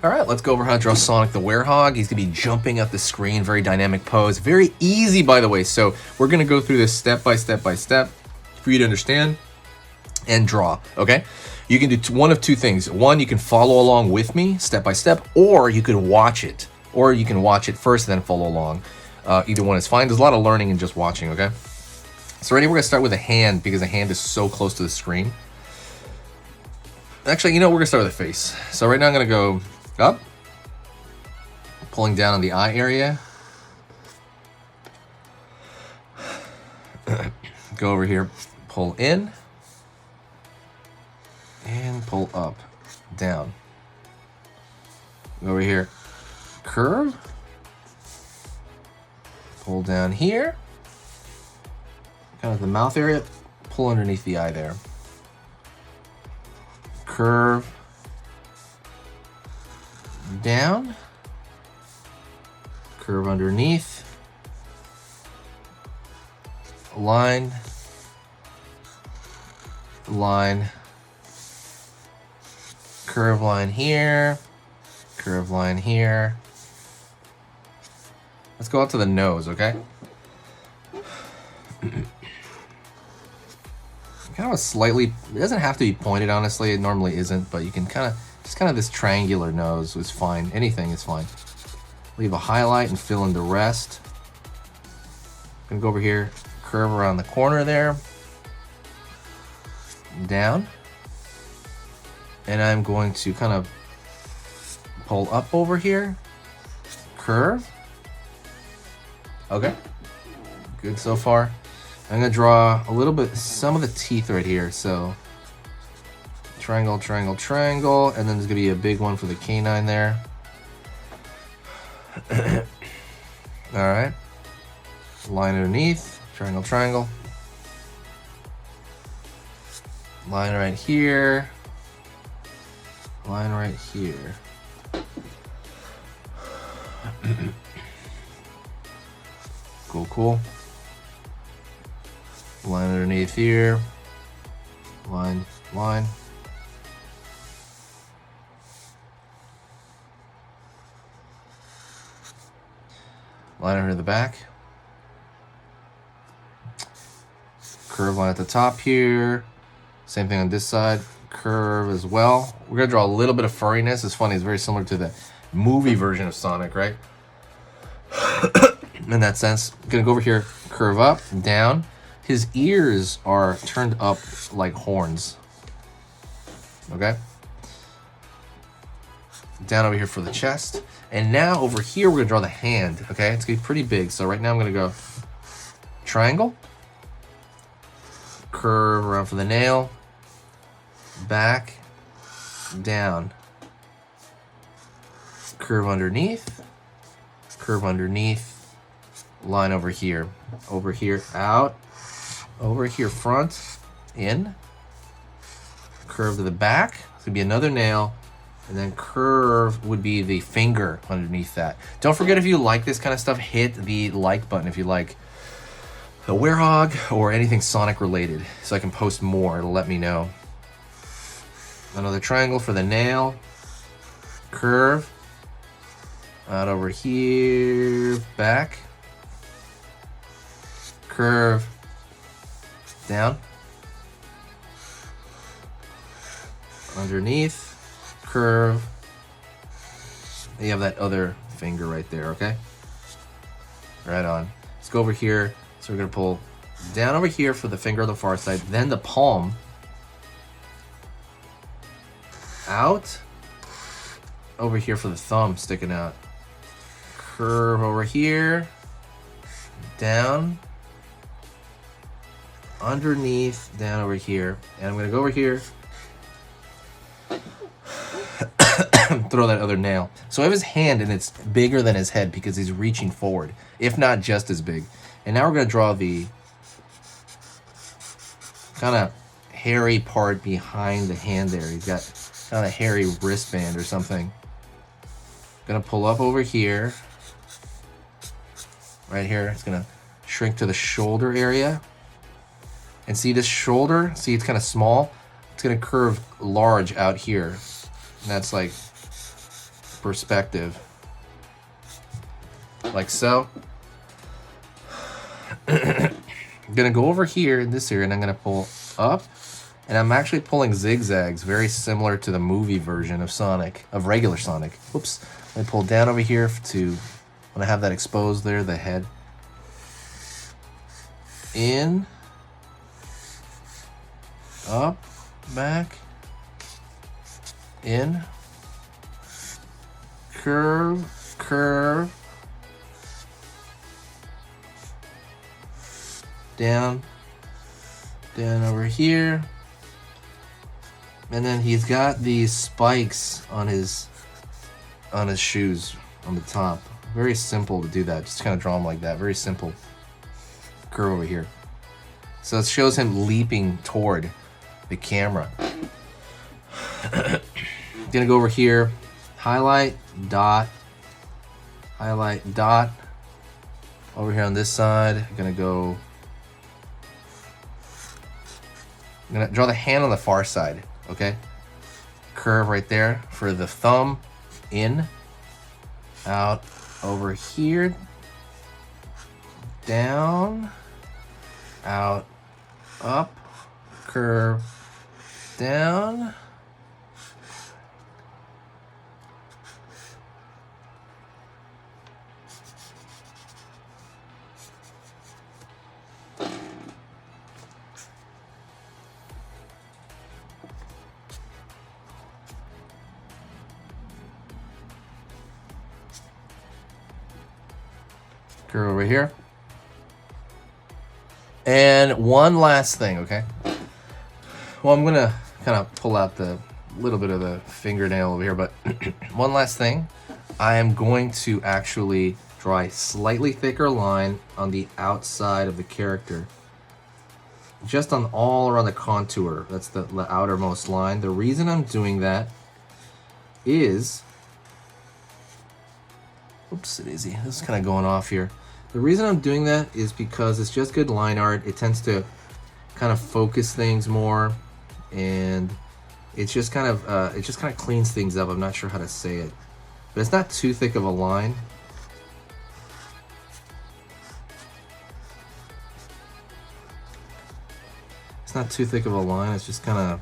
All right, let's go over how to draw Sonic the Werehog. He's gonna be jumping up the screen, very dynamic pose. Very easy, by the way. So we're gonna go through this step by step for you to understand and draw, okay? You can do one of two things. One, you can follow along with me step by step, or you can watch it. Or you can watch it first and then follow along. Either one is fine. There's a lot of learning in just watching, okay? So ready, we're gonna start with a hand because the hand is so close to the screen. Actually, you know, we're gonna start with the face. So right now I'm gonna go up, pulling down on the eye area. Go over here, pull in, and pull up, down. Go over here, curve, pull down here, kind of the mouth area, pull underneath the eye there. Curve, down, curve underneath, line, line, curve line here, curve line here. Let's go out to the nose, okay? Kind of a slightly, it doesn't have to be pointed, honestly. It normally isn't, but you can just kind of this triangular nose is fine. Anything is fine. Leave a highlight and fill in the rest. I'm gonna go over here, curve around the corner there, down. And I'm going to kind of pull up over here, curve. Okay, good so far. I'm gonna draw a little bit, some of the teeth right here. So triangle, triangle, triangle, and then there's gonna be a big one for the canine there. All right, line underneath, triangle, triangle. Line right here, line right here. Cool, cool. Line underneath here, line, line. Line under the back. Curve line at the top here. Same thing on this side, curve as well. We're gonna draw a little bit of furriness. It's funny, it's very similar to the movie version of Sonic, right? In that sense. I'm gonna go over here, curve up, down. His ears are turned up like horns. Okay? Down over here for the chest. And now over here, we're gonna draw the hand, okay? It's gonna be pretty big. So right now I'm gonna go triangle, curve around for the nail, back, down, curve underneath, line over here, out, over here front, in, curve to the back. It's gonna be another nail, and then curve would be the finger underneath that. Don't forget, if you like this kind of stuff, hit the like button if you like the Werehog or anything Sonic related, so I can post more. It'll let me know. Another triangle for the nail, curve, out over here, back, curve, down, underneath, curve. You have that other finger right there, okay? Right on. Let's go over here. So we're gonna pull down over here for the finger on the far side, then the palm out, over here for the thumb sticking out. Curve over here, down, underneath, down over here. And I'm gonna go over here, throw that other nail. So I have his hand and it's bigger than his head because he's reaching forward, if not just as big. And now we're gonna draw the kind of hairy part behind the hand there. He's got kind of a hairy wristband or something. Gonna pull up over here. Right here, it's gonna shrink to the shoulder area. And see this shoulder? See, it's kind of small. It's gonna curve large out here. And that's like perspective, like so. I'm gonna go over here in this area and I'm gonna pull up, and I'm actually pulling zigzags very similar to the movie version of Sonic, of regular Sonic. Whoops. Let me pull down over here to, when I have that exposed there, the head. In, up, back, in, curve, curve, down, down over here, and then he's got these spikes on his shoes on the top. Very simple to do that. Just kind of draw them like that. Very simple. Curve over here. So it shows him leaping toward the camera. Gonna go over here, highlight, dot, highlight, dot. Over here on this side, I'm gonna go. I'm gonna draw the hand on the far side, okay? Curve right there for the thumb, in, out, over here, down, out, up, curve, down. Curve over here. And one last thing, okay? Well, I'm gonna kind of pull out the little bit of the fingernail over here, but one last thing. I am going to actually draw a slightly thicker line on the outside of the character. Just on all around the contour. That's the outermost line. The reason I'm doing that is... Oops, daisy. This is kind of going off here. The reason I'm doing that is because it's just good line art. It tends to kind of focus things more, and it's just kind of cleans things up. I'm not sure how to say it, but it's not too thick of a line. It's not too thick of a line. It's just kind of,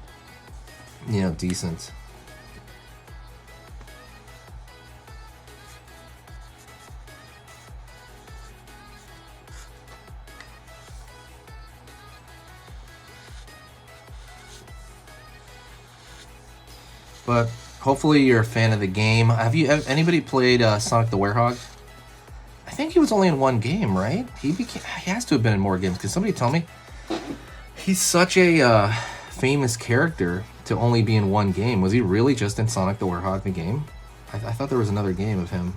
you know, decent. But hopefully you're a fan of the game. Have anybody played Sonic the Werehog? I think he was only in one game, right? He has to have been in more games. Because somebody tell me, he's such a famous character to only be in one game. Was he really just in Sonic the Werehog the game? I thought there was another game of him.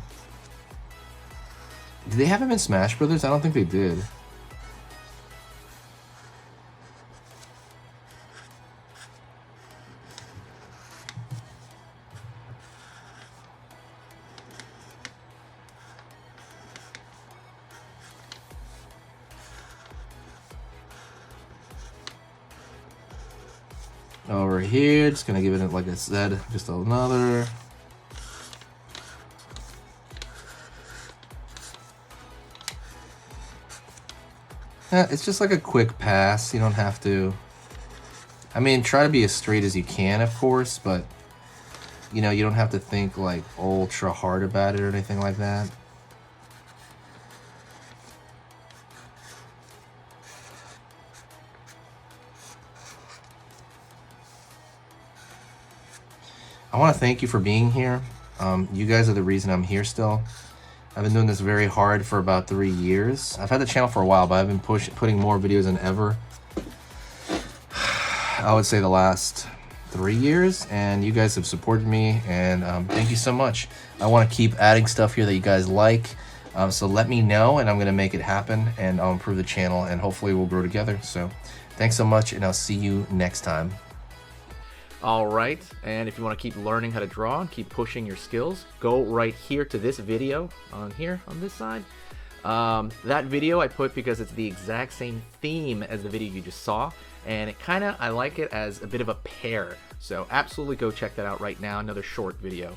Did they have him in Smash Brothers? I don't think they did. Over here, just gonna give it, like I said, just another. Yeah, it's just like a quick pass. You don't have to. I mean, try to be as straight as you can, of course, but you know, you don't have to think like ultra hard about it or anything like that. I want to thank you for being here. You guys are the reason I'm here still. I've been doing this very hard for about 3 years. I've had the channel for a while, but I've been putting more videos than ever. I would say the last 3 years, and you guys have supported me, and thank you so much. I want to keep adding stuff here that you guys like, so let me know, and I'm going to make it happen, and I'll improve the channel, and hopefully we'll grow together. So thanks so much, and I'll see you next time. All right, and if you want to keep learning how to draw and keep pushing your skills, go right here to this video on here on this side. That video I put because it's the exact same theme as the video you just saw, and I like it as a bit of a pair. So absolutely go check that out right now, another short video.